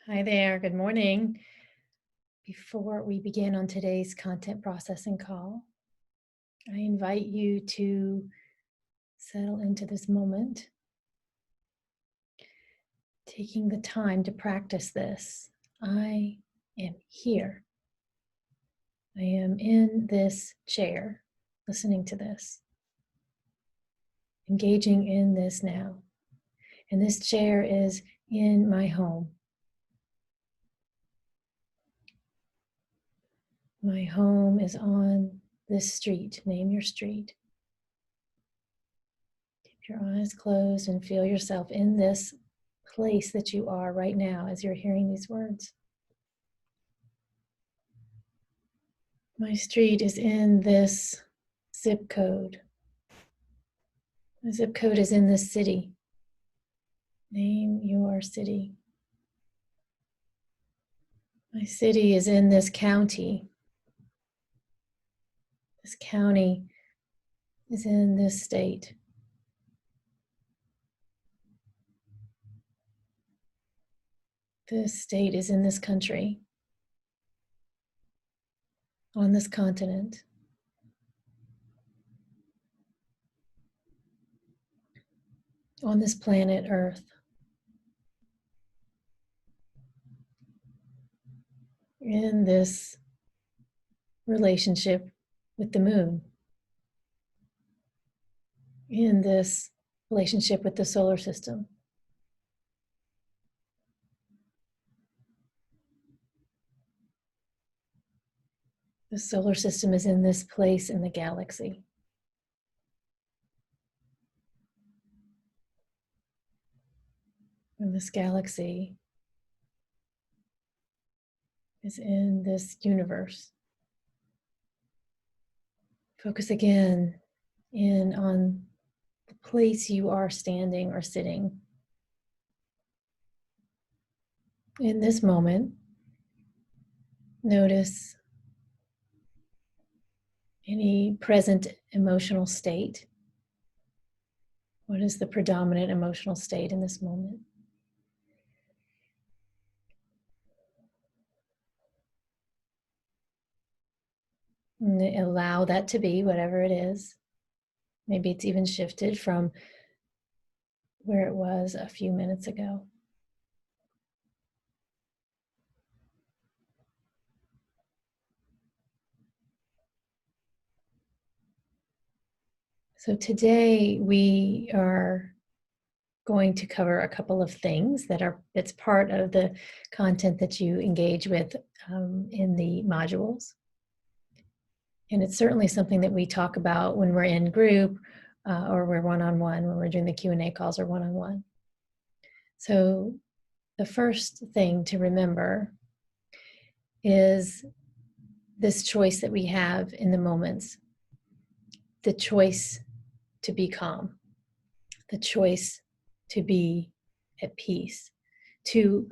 Hi there, good morning. Before we begin on today's content processing call, I invite you to settle into this moment, taking the time to practice this. I am here. I am in this chair, listening to this, engaging in this now. And this chair is in my home. My home is on this street. Name your street. Keep your eyes closed and feel yourself in this place that you are right now as you're hearing these words. My street is in this zip code. My zip code is in this city. Name your city. My city is in this county. This county is in this state. This state is in this country, on this continent. On this planet Earth. In this relationship with the moon. In this relationship with the solar system. The solar system is in this place in the galaxy. And this galaxy is in this universe. Focus again in on the place you are standing or sitting. In this moment, notice any present emotional state. What is the predominant emotional state in this moment? And allow that to be whatever it is. Maybe it's even shifted from where it was a few minutes ago. So today we are going to cover a couple of things that's part of the content that you engage with in the modules. And it's certainly something that we talk about when we're in group or we're one-on-one, when we're doing the Q&A calls or one-on-one. So the first thing to remember is this choice that we have in the moments, the choice to be calm, the choice to be at peace, to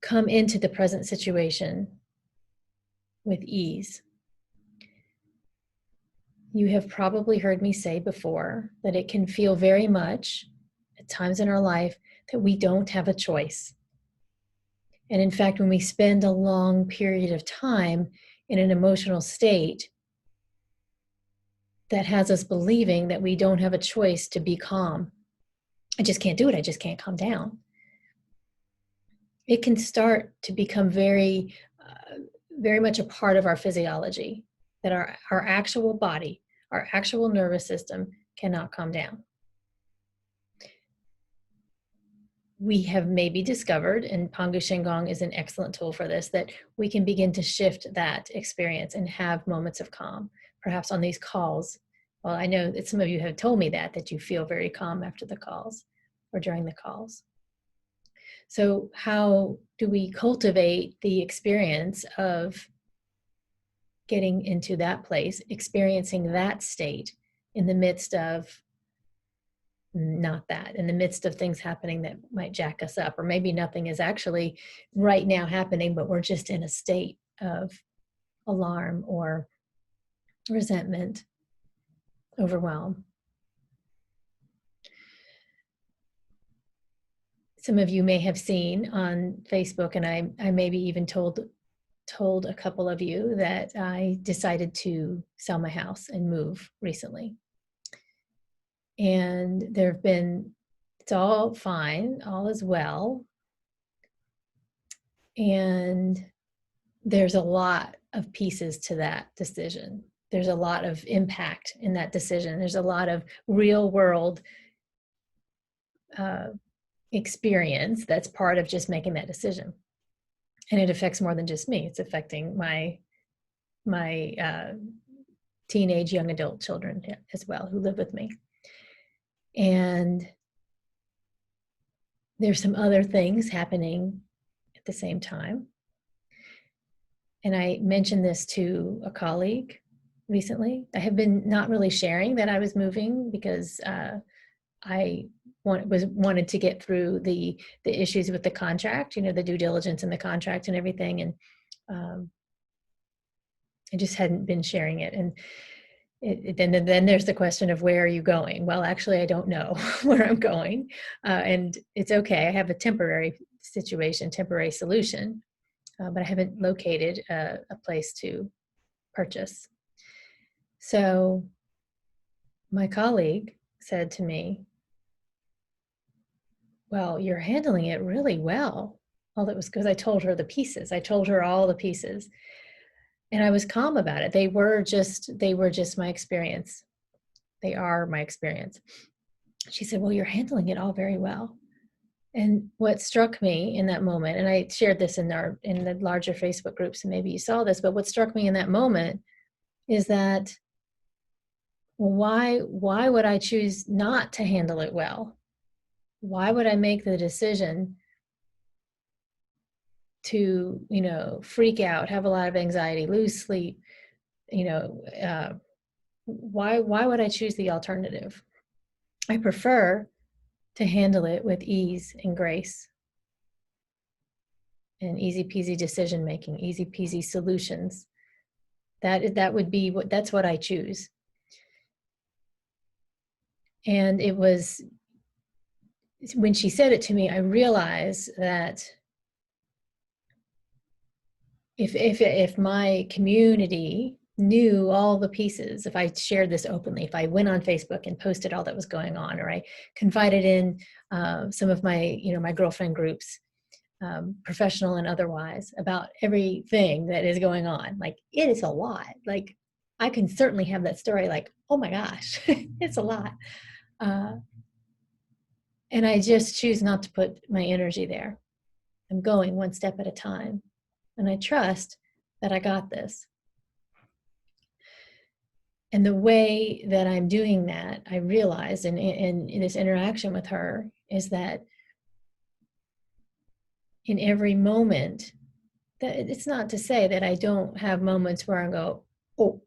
come into the present situation with ease. You have probably heard me say before that it can feel very much at times in our life that we don't have a choice. And in fact, when we spend a long period of time in an emotional state, that has us believing that we don't have a choice to be calm. I just can't do it. I just can't calm down. It can start to become very much a part of our physiology, that our actual body, our actual nervous system cannot calm down. We have maybe discovered, and Pangu Shingon is an excellent tool for this, that we can begin to shift that experience and have moments of calm, perhaps on these calls. Well, I know that some of you have told me that you feel very calm after the calls or during the calls. So how do we cultivate the experience of getting into that place, experiencing that state in the midst of in the midst of things happening that might jack us up, or maybe nothing is actually right now happening, but we're just in a state of alarm or resentment, overwhelm. some of you may have seen on Facebook, and I maybe even told a couple of you that I decided to sell my house and move recently. And it's all fine, all is well. And there's a lot of pieces to that decision. There's a lot of impact in that decision. There's a lot of real world experience that's part of just making that decision. And it affects more than just me. It's affecting my teenage young adult children as well who live with me. And there's some other things happening at the same time. And I mentioned this to a colleague recently. I have been not really sharing that I was moving because I wanted to get through the issues with the contract, the due diligence and the contract and everything. And I just hadn't been sharing it. And then there's the question of where are you going? Well, actually, I don't know where I'm going. And it's okay. I have a temporary situation, temporary solution, but I haven't located a place to purchase. So my colleague said to me, well, you're handling it really well. Well, that was because I told her the pieces. I told her all the pieces. And I was calm about it. They were just my experience. They are my experience. She said, well, you're handling it all very well. And what struck me in that moment, and I shared this in the larger Facebook groups, and maybe you saw this, but what struck me in that moment is that, well, why would I choose not to handle it well? Why would I make the decision to, freak out, have a lot of anxiety, lose sleep? Why would I choose the alternative? I prefer to handle it with ease and grace and easy peasy decision making, easy peasy solutions. That would be that's what I choose. And it was when she said it to me, I realized that if my community knew all the pieces, if I shared this openly, if I went on Facebook and posted all that was going on, or I confided in some of my, my girlfriend groups, professional and otherwise, about everything that is going on, like it is a lot. Like I can certainly have that story, like, oh my gosh, it's a lot. And I just choose not to put my energy there. I'm going one step at a time. And I trust that I got this. And the way that I'm doing that, I realized in this interaction with her, is that in every moment, that it's not to say that I don't have moments where I go, oh,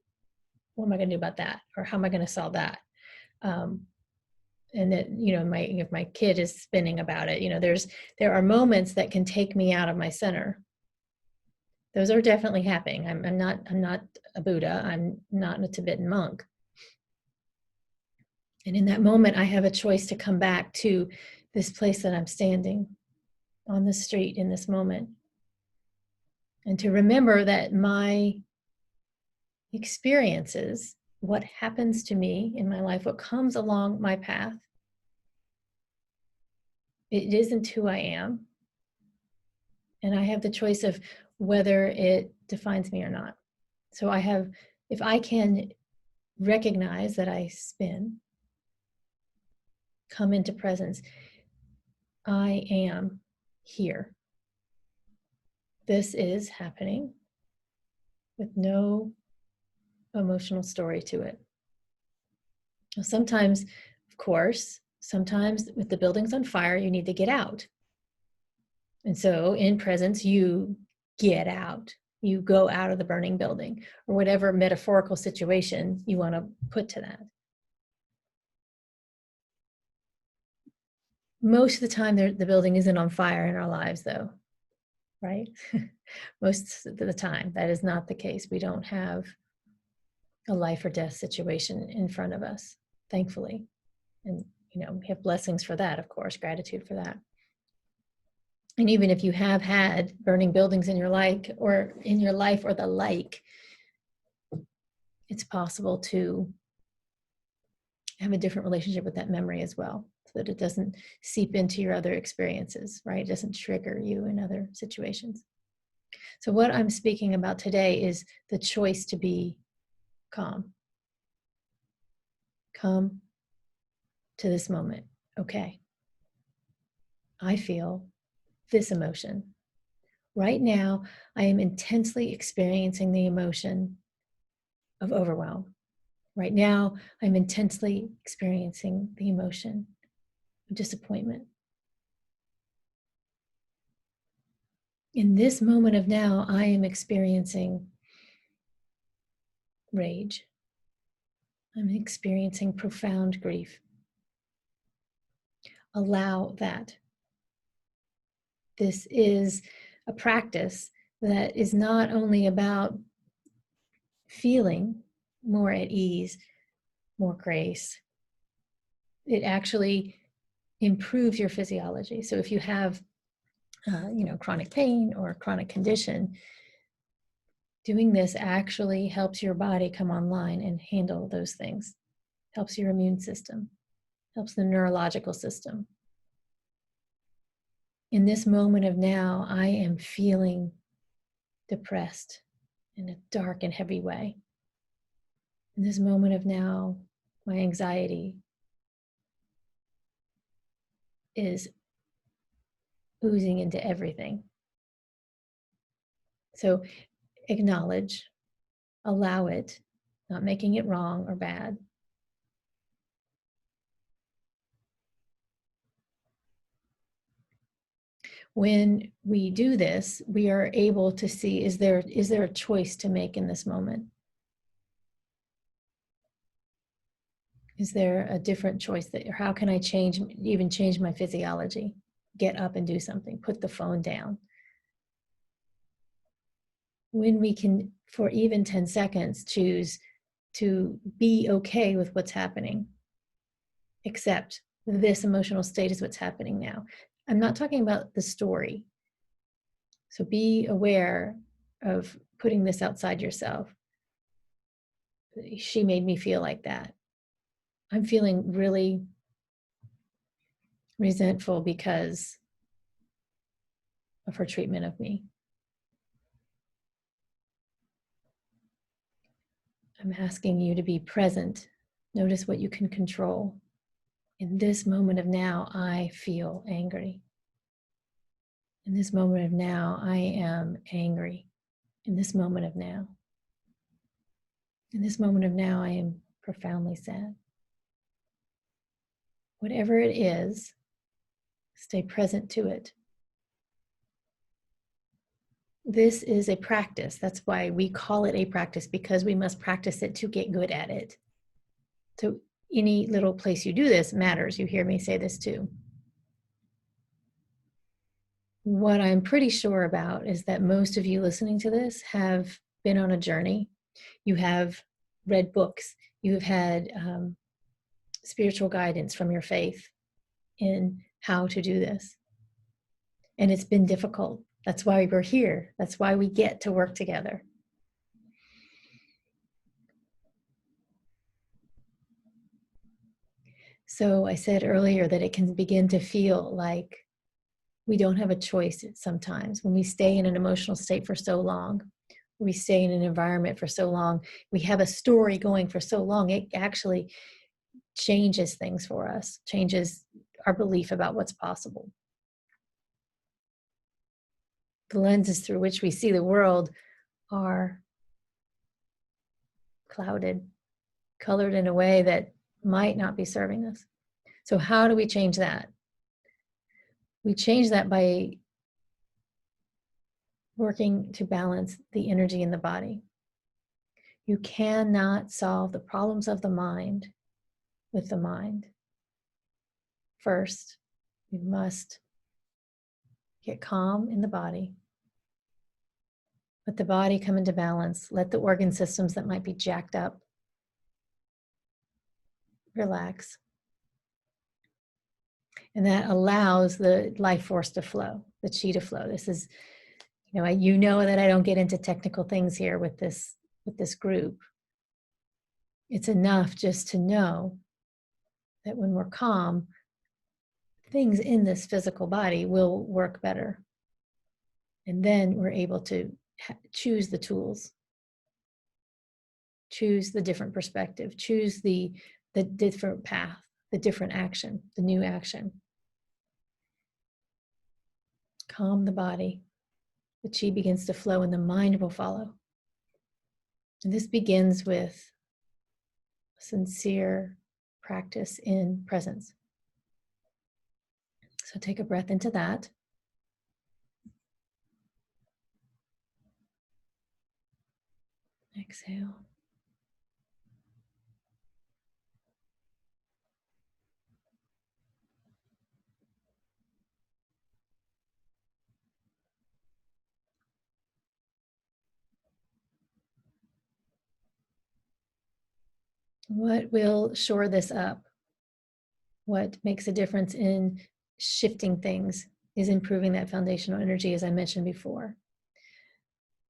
what am I going to do about that? Or how am I going to solve that? And that, if my kid is spinning about it, there are moments that can take me out of my center. Those are definitely happening. I'm not a Buddha. I'm not a Tibetan monk. And in that moment, I have a choice to come back to this place that I'm standing on the street in this moment. And to remember that my experiences, what happens to me in my life, what comes along my path, it isn't who I am. And I have the choice of whether it defines me or not. So if I can recognize that I spin, come into presence, I am here. This is happening with no emotional story to it. Now, sometimes, of course, with the building's on fire, you need to get out. And so in presence, you get out. You go out of the burning building, or whatever metaphorical situation you want to put to that. Most of the time, the building isn't on fire in our lives, though, right? Most of the time, that is not the case. We don't have a life or death situation in front of us, thankfully. And, we have blessings for that, of course, gratitude for that. And even if you have had burning buildings in your life or the like, it's possible to have a different relationship with that memory as well, so that it doesn't seep into your other experiences, right? It doesn't trigger you in other situations. So what I'm speaking about today is the choice to be calm. Come to this moment. Okay, I feel this emotion. Right now, I am intensely experiencing the emotion of overwhelm. Right now, I'm intensely experiencing the emotion of disappointment. In this moment of now, I am experiencing rage. I'm experiencing profound grief. Allow that. This is a practice that is not only about feeling more at ease, more grace. It actually improves your physiology. So if you have, chronic pain or chronic condition, doing this actually helps your body come online and handle those things. Helps your immune system, helps the neurological system. In this moment of now, I am feeling depressed in a dark and heavy way. In this moment of now, my anxiety is oozing into everything. So acknowledge, allow it, not making it wrong or bad. When we do this, we are able to see, is there a choice to make in this moment? Is there a different choice or how can I change my physiology? Get up and do something, put the phone down. When we can, for even 10 seconds, choose to be okay with what's happening, accept this emotional state is what's happening now. I'm not talking about the story. So be aware of putting this outside yourself. She made me feel like that. I'm feeling really resentful because of her treatment of me. I'm asking you to be present. Notice what you can control. In this moment of now, I feel angry. In this moment of now, I am angry. In this moment of now. In this moment of now, I am profoundly sad. Whatever it is, stay present to it. This is a practice. That's why we call it a practice, because we must practice it to get good at it. So any little place you do this matters. You hear me say this too. What I'm pretty sure about is that most of you listening to this have been on a journey. You have read books. You have had spiritual guidance from your faith in how to do this. And it's been difficult. That's why we're here. That's why we get to work together. So I said earlier that it can begin to feel like we don't have a choice sometimes. When we stay in an emotional state for so long, we stay in an environment for so long, we have a story going for so long, it actually changes things for us, changes our belief about what's possible. The lenses through which we see the world are clouded, colored in a way that might not be serving us. So how do we change that? We change that by working to balance the energy in the body. You cannot solve the problems of the mind with the mind. First, you must get calm in the body. Let the body come into balance. Let the organ systems that might be jacked up relax. And that allows the life force to flow, the chi to flow. This is, you know that I don't get into technical things here with this group. It's enough just to know that when we're calm, things in this physical body will work better. And then we're able to choose the tools, choose the different perspective, choose the different path, the different action, the new action. Calm the body. The chi begins to flow and the mind will follow. And this begins with sincere practice in presence. So take a breath into that. Exhale. What will shore this up? What makes a difference in shifting things is improving that foundational energy, as I mentioned before.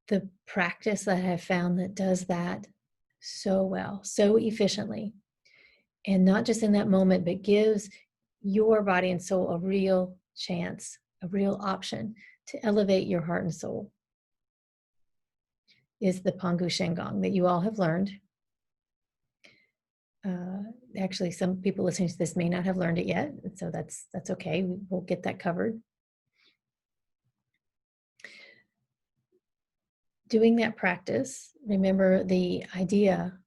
The practice that I have found that does that so well, so efficiently, and not just in that moment, but gives your body and soul a real chance, a real option to elevate your heart and soul, is the Pangu Shenggong that you all have learned. Actually, some people listening to this may not have learned it yet, so that's okay. We'll get that covered. Doing that practice, remember the idea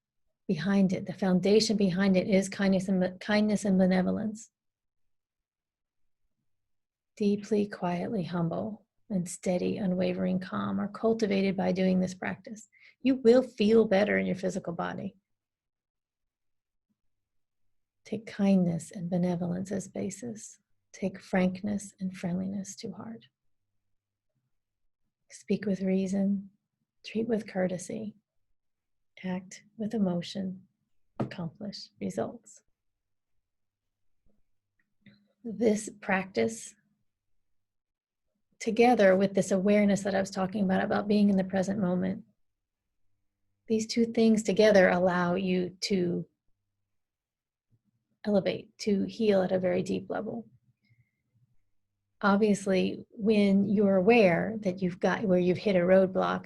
behind it, the foundation behind it is kindness and benevolence. Deeply, quietly humble and steady, unwavering calm are cultivated by doing this practice. You will feel better in your physical body. Take kindness and benevolence as basis. Take frankness and friendliness to heart. Speak with reason, treat with courtesy, act with emotion, accomplish results. This practice, together with this awareness that I was talking about being in the present moment, these two things together allow you to elevate, to heal at a very deep level. Obviously, when you're aware that where you've hit a roadblock,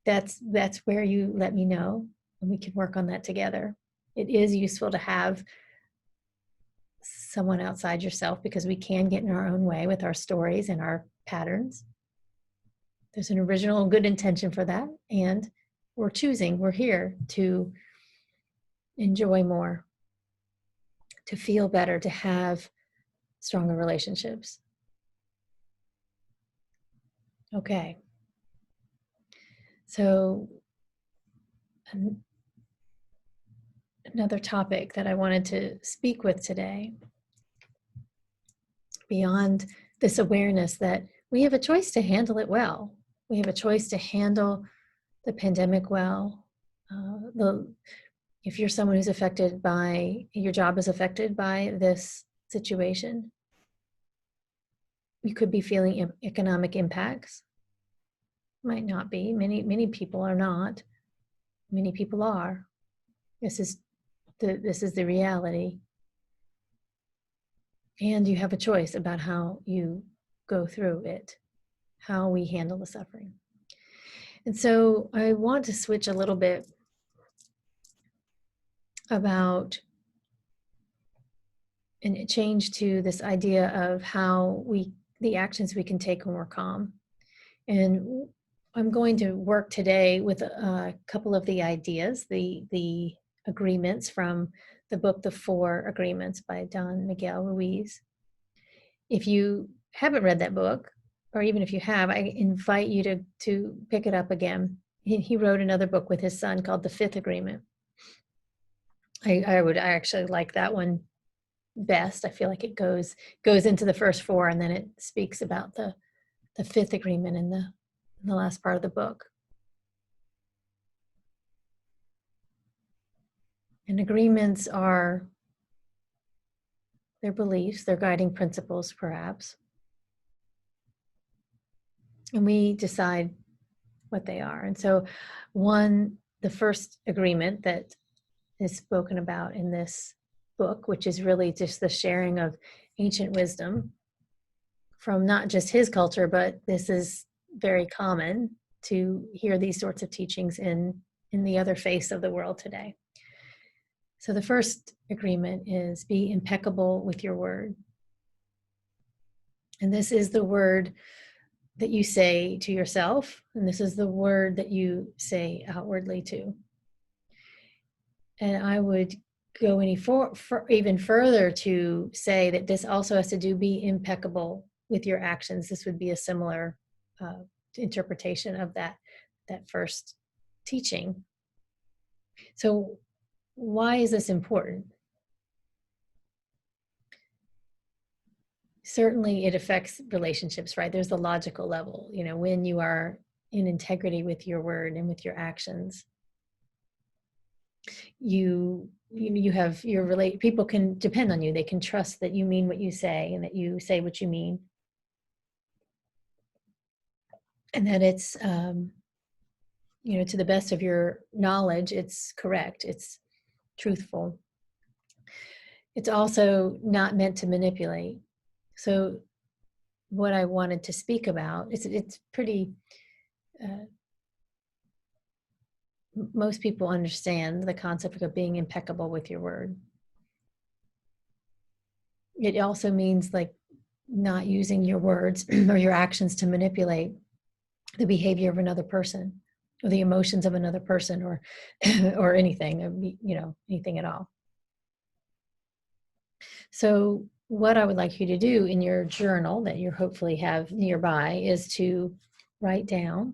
that's where you let me know, and we can work on that together. It is useful to have someone outside yourself, because we can get in our own way with our stories and our patterns. There's an original good intention for that, and we're here to enjoy more, to feel better, to have stronger relationships. Okay. So another topic that I wanted to speak with today, beyond this awareness that we have a choice to handle it well. We have a choice to handle the pandemic well. If you're someone who's your job is affected by this situation, you could be feeling economic impacts. Might not be. Many people are not. Many people are. This is the reality. And you have a choice about how you go through it, how we handle the suffering. And so I want to switch a little bit about and change to this idea of the actions we can take when we're calm. And I'm going to work today with a couple of the ideas, the agreements from the book, The 4 Agreements by Don Miguel Ruiz. If you haven't read that book, or even if you have, I invite you to pick it up again. He wrote another book with his son called The 5th Agreement. I actually like that one best. I feel like it goes into the first 4, and then it speaks about the 5th agreement in the last part of the book. And agreements are their beliefs, their guiding principles, perhaps. And we decide what they are. And so the first agreement that is spoken about in this book, which is really just the sharing of ancient wisdom from not just his culture, but this is very common to hear these sorts of teachings in the other face of the world today. So the first agreement is be impeccable with your word. And this is the word that you say to yourself, and this is the word that you say outwardly too. And I would go even further to say that this also has to do be impeccable with your actions. This would be a similar interpretation of that first teaching. So why is this important? Certainly it affects relationships, right? There's the logical level, when you are in integrity with your word and with your actions, you have people can depend on you. They can trust that you mean what you say and that you say what you mean. And that it's, to the best of your knowledge, it's correct, it's truthful. It's also not meant to manipulate. So what I wanted to speak about, it's pretty, most people understand the concept of being impeccable with your word. It also means like not using your words or your actions to manipulate the behavior of another person or the emotions of another person or or anything, anything at all. So what I would like you to do in your journal that you hopefully have nearby is to write down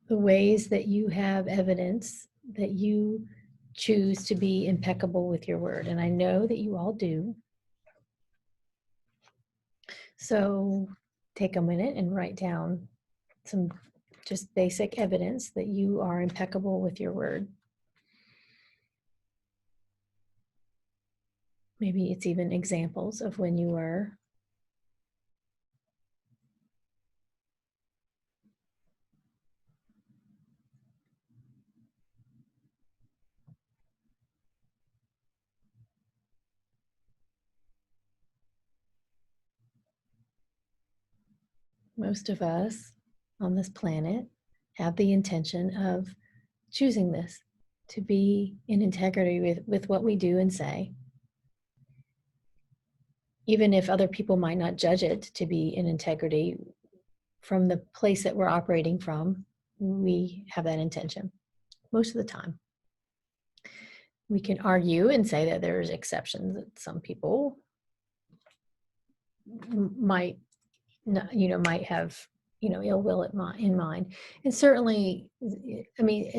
the ways that you have evidence that you choose to be impeccable with your word. And I know that you all do. So take a minute and write down some just basic evidence that you are impeccable with your word. Maybe it's even examples of when you were. Most of us on this planet have the intention of choosing this, to be in integrity with what we do and say. Even if other people might not judge it to be in integrity, from the place that we're operating from, we have that intention most of the time. We can argue and say that there's exceptions, that some people might not, might have, ill will in mind. And certainly,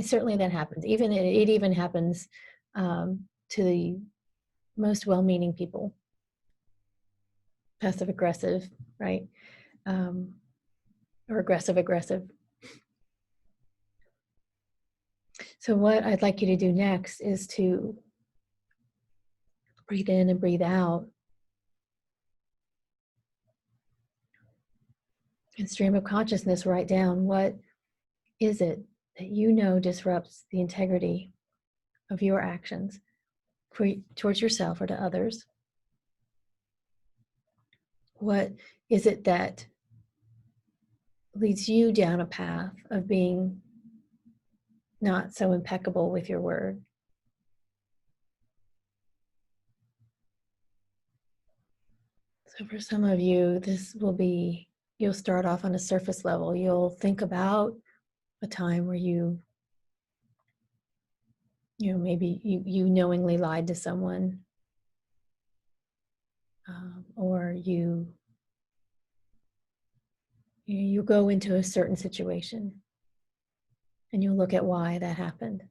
certainly that happens. It even happens to the most well-meaning people. Passive aggressive, right? Or aggressive. So what I'd like you to do next is to breathe in and breathe out. And stream of consciousness, write down what is it that disrupts the integrity of your actions towards yourself or to others. What is it that leads you down a path of being not so impeccable with your word? So for some of you, this will be, you'll start off on a surface level. You'll think about a time where maybe you knowingly lied to someone, or you go into a certain situation and you'll look at why that happened.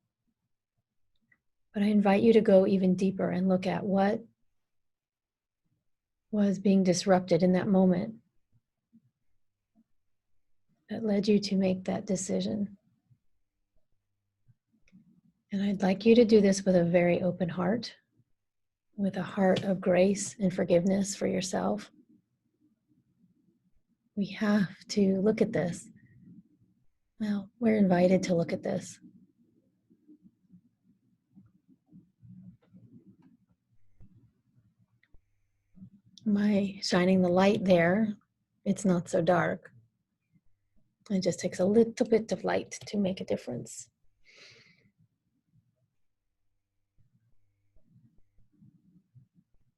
But I invite you to go even deeper and look at what was being disrupted in that moment that led you to make that decision. And I'd like you to do this with a very open heart, with a heart of grace and forgiveness for yourself. We have to look at this. Well, we're invited to look at this. By shining the light there, it's not so dark. It just takes a little bit of light to make a difference.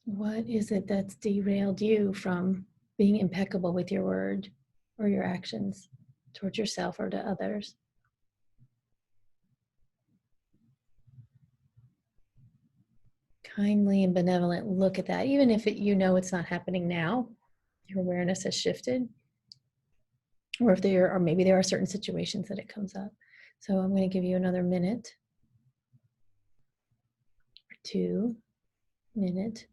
What is it that's derailed you from being impeccable with your word or your actions towards yourself or to others? Kindly and benevolent look at that, even if you know it's not happening now. Your awareness has shifted, or if there are, maybe there are certain situations that it comes up. So I'm going to give you another minute or 2 minutes.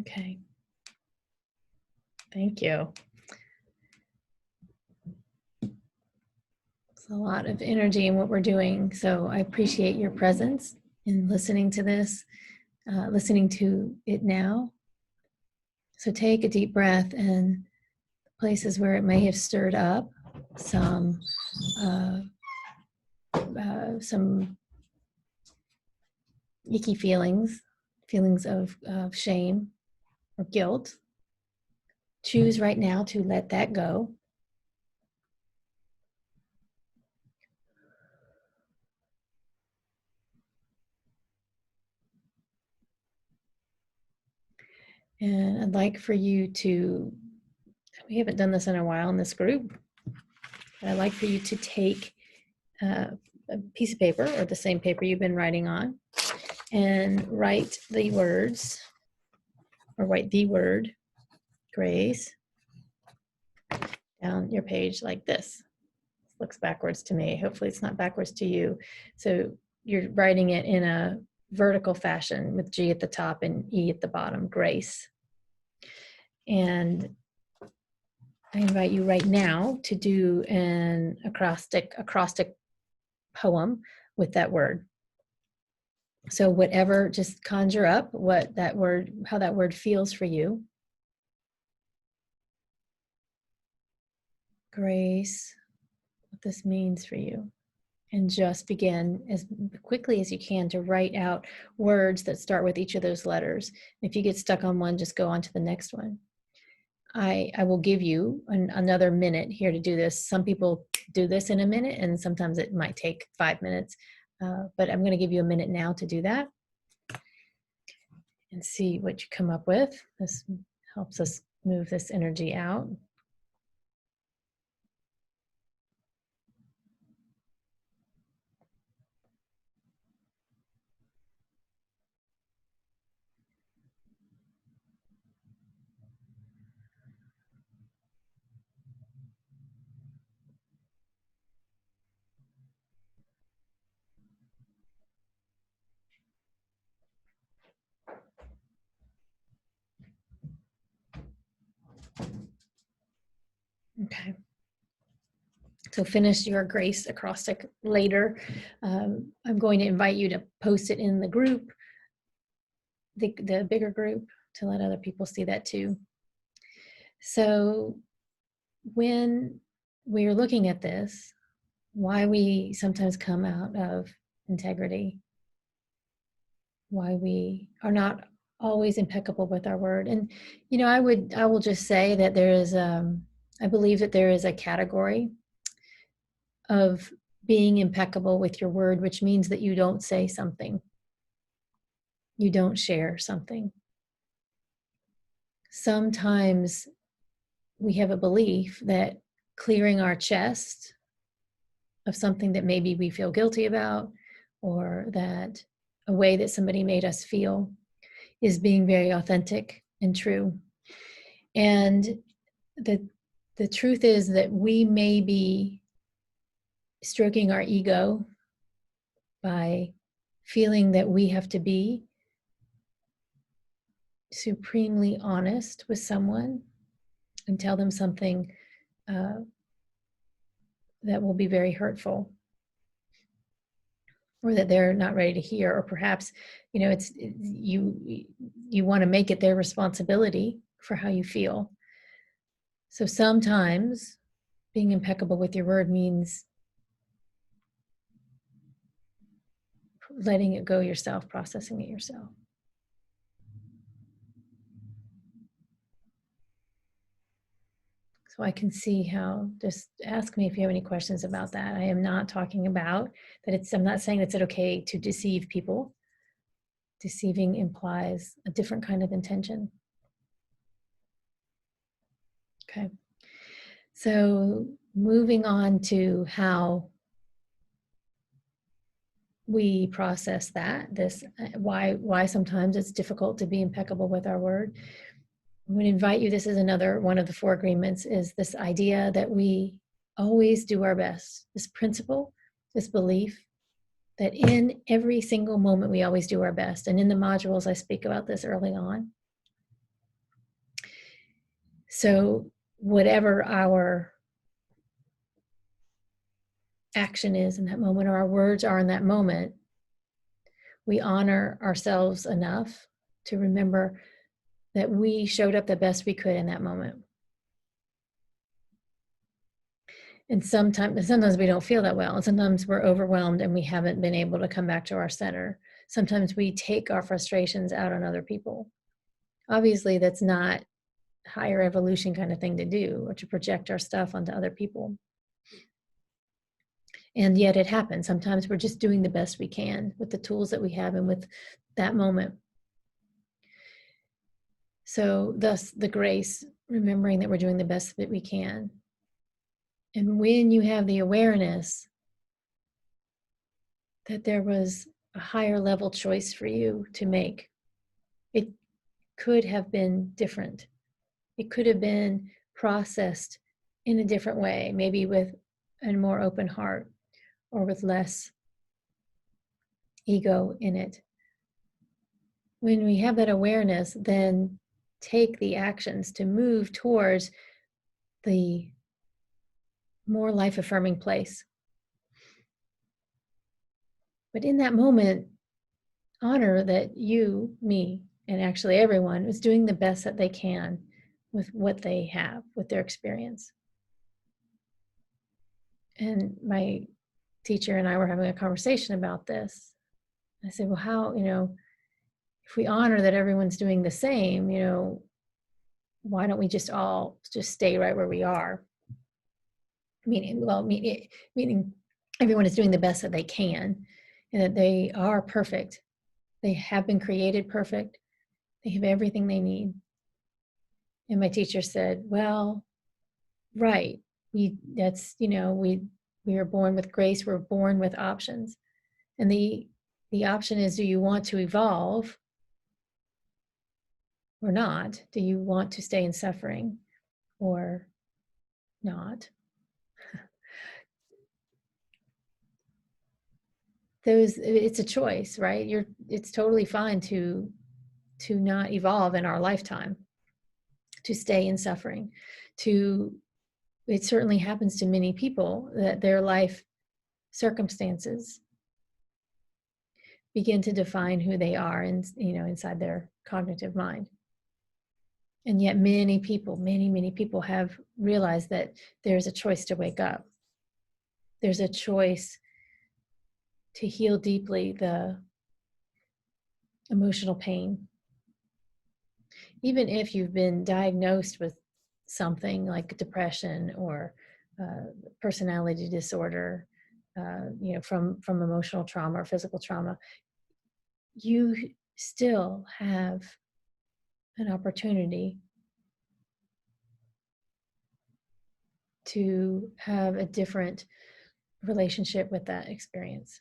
Okay. Thank you. It's a lot of energy in what we're doing. So I appreciate your presence in listening to this, listening to it now. So take a deep breath, and places where it may have stirred up some icky feelings, feelings of shame or guilt. Choose right now to let that go. And I'd like for you to, we haven't done this in a while in this group, but I'd like for you to take a piece of paper or the same paper you've been writing on and write the words, or write the word grace down your page like this. Looks backwards to me. Hopefully it's not backwards to you. So you're writing it in a vertical fashion with G at the top and E at the bottom, grace. And I invite you right now to do an acrostic poem with that word. So whatever, just conjure up what that word, how that word feels for you. Grace, what this means for you. And just begin as quickly as you can to write out words that start with each of those letters. If you get stuck on one, just go on to the next one. I will give you another minute here to do this. Some people do this in a minute, and sometimes it might take 5 minutes. But I'm going to give you a minute now to do that and see what you come up with. This helps us move this energy out. Okay. So finish your grace acrostic later. I'm going to invite you to post it in the group, the bigger group, to let other people see that too. So when we're looking at this, why we sometimes come out of integrity, why we are not always impeccable with our word. And, you know, I will just say that there is, I believe that there is a category of being impeccable with your word, which means that you don't say something, you don't share something. Sometimes we have a belief that clearing our chest of something that maybe we feel guilty about, or that a way that somebody made us feel, is being very authentic and true. And the truth is that we may be stroking our ego by feeling that we have to be supremely honest with someone and tell them something that will be very hurtful, or that they're not ready to hear, or perhaps, it's you want to make it their responsibility for how you feel. So sometimes being impeccable with your word means letting it go yourself, processing it yourself. So I can see how, just ask me if you have any questions about that. I am not talking about that I'm not saying it's okay to deceive people. Deceiving implies a different kind of intention. Okay. So moving on to how we process that, why sometimes it's difficult to be impeccable with our word. I would invite you, this is another one of the 4 agreements, is this idea that we always do our best. This principle, this belief that in every single moment we always do our best. And in the modules I speak about this early on. So whatever our action is in that moment, or our words are in that moment, we honor ourselves enough to remember that we showed up the best we could in that moment. And sometimes we don't feel that well. And sometimes we're overwhelmed and we haven't been able to come back to our center. Sometimes we take our frustrations out on other people. Obviously, that's not higher evolution kind of thing to do, or to project our stuff onto other people. And yet it happens. Sometimes we're just doing the best we can with the tools that we have and with that moment. So thus the grace, remembering that we're doing the best that we can. And when you have the awareness that there was a higher level choice for you to make, it could have been different. It could have been processed in a different way, maybe with a more open heart, or with less ego in it. When we have that awareness, then take the actions to move towards the more life-affirming place. But in that moment, honor that you, me, and actually everyone is doing the best that they can with what they have, with their experience. And my teacher and I were having a conversation about this. I said, well, how, if we honor that everyone's doing the same, why don't we just all just stay right where we are? Meaning everyone is doing the best that they can, and that they are perfect. They have been created perfect. They have everything they need. And my teacher said, well, right. We are born with grace. We're born with options. And the option is, do you want to evolve or not? Do you want to stay in suffering or not? It's a choice, right? It's totally fine to not evolve in our lifetime, to stay in suffering. It certainly happens to many people that their life circumstances begin to define who they are, and inside their cognitive mind. And yet many people have realized that there's a choice to wake up. There's a choice to heal deeply the emotional pain. Even if you've been diagnosed with something like depression or personality disorder, from emotional trauma or physical trauma, you still have an opportunity to have a different relationship with that experience.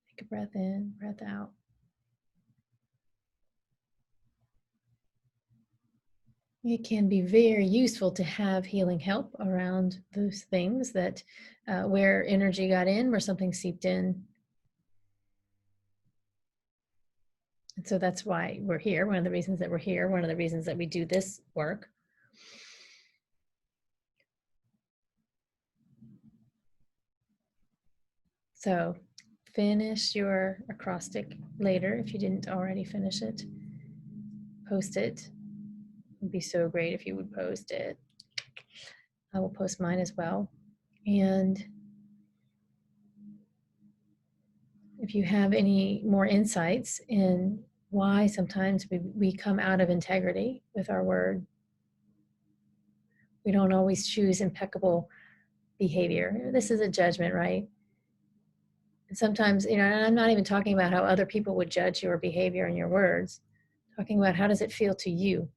Take a breath in, breath out. It can be very useful to have healing help around those things that where energy got in, where something seeped in. And so that's why we're here. One of the reasons that we're here, one of the reasons that we do this work. So finish your acrostic later if you didn't already finish it. Post it. It'd be so great if you would post it. I will post mine as well. And if you have any more insights in why sometimes we come out of integrity with our word, we don't always choose impeccable behavior. This is a judgment, right? And sometimes, and I'm not even talking about how other people would judge your behavior and your words, talking about how does it feel to you?